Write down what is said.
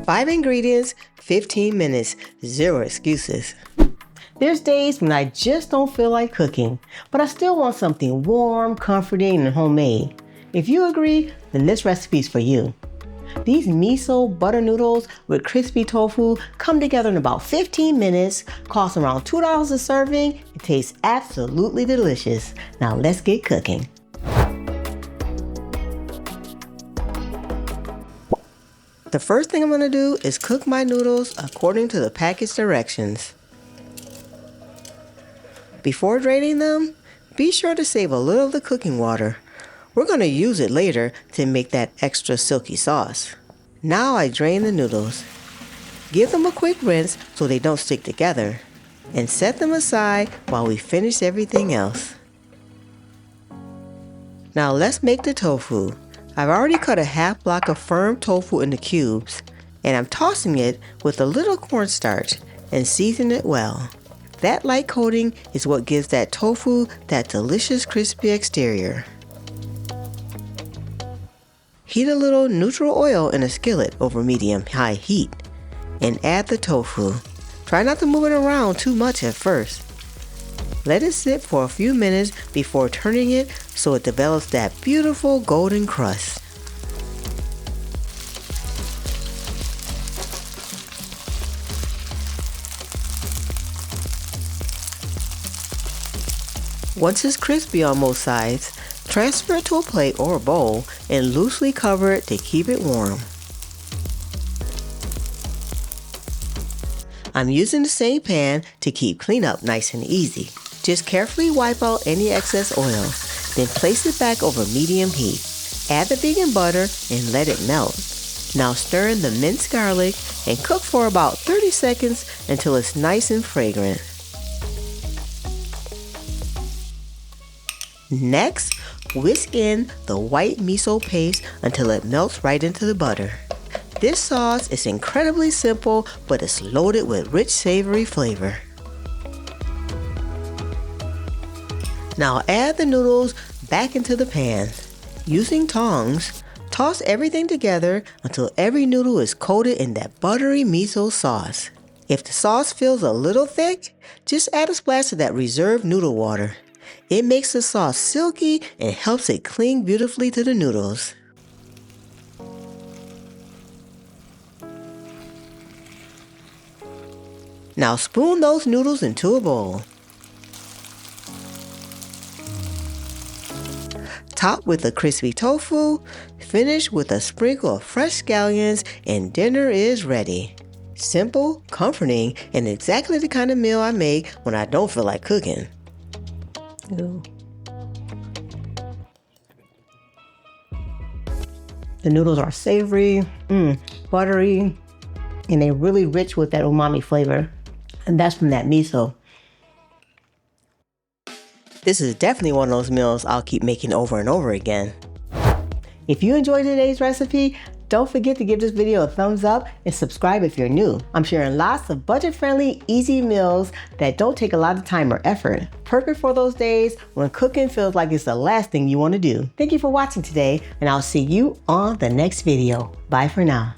5 ingredients, 15 minutes, 0 excuses. There's days when I just don't feel like cooking, but I still want something warm, comforting, and homemade. If you agree, then this recipe's for you. These miso butter noodles with crispy tofu come together in about 15 minutes, cost around $2 a serving, and taste absolutely delicious. Now let's get cooking. The first thing I'm going to do is cook my noodles according to the package directions. Before draining them, be sure to save a little of the cooking water. We're going to use it later to make that extra silky sauce. Now I drain the noodles. Give them a quick rinse so they don't stick together, and set them aside while we finish everything else. Now let's make the tofu. I've already cut a half block of firm tofu into cubes, and I'm tossing it with a little cornstarch and season it well. That light coating is what gives that tofu that delicious crispy exterior. Heat a little neutral oil in a skillet over medium-high heat and add the tofu. Try not to move it around too much at first. Let it sit for a few minutes before turning it so it develops that beautiful golden crust. Once it's crispy on both sides, transfer it to a plate or a bowl and loosely cover it to keep it warm. I'm using the same pan to keep cleanup nice and easy. Just carefully wipe out any excess oil, then place it back over medium heat. Add the vegan butter and let it melt. Now stir in the minced garlic and cook for about 30 seconds until it's nice and fragrant. Next, whisk in the white miso paste until it melts right into the butter. This sauce is incredibly simple, but it's loaded with rich savory flavor. Now add the noodles back into the pan. Using tongs, toss everything together until every noodle is coated in that buttery miso sauce. If the sauce feels a little thick, just add a splash of that reserved noodle water. It makes the sauce silky and helps it cling beautifully to the noodles. Now spoon those noodles into a bowl. Top with the crispy tofu, finish with a sprinkle of fresh scallions, and dinner is ready. Simple, comforting, and exactly the kind of meal I make when I don't feel like cooking. Ooh. The noodles are savory, buttery, and they're really rich with that umami flavor. And that's from that miso. This is definitely one of those meals I'll keep making over and over again. If you enjoyed today's recipe, don't forget to give this video a thumbs up and subscribe if you're new. I'm sharing lots of budget-friendly, easy meals that don't take a lot of time or effort. Perfect for those days when cooking feels like it's the last thing you want to do. Thank you for watching today, and I'll see you on the next video. Bye for now.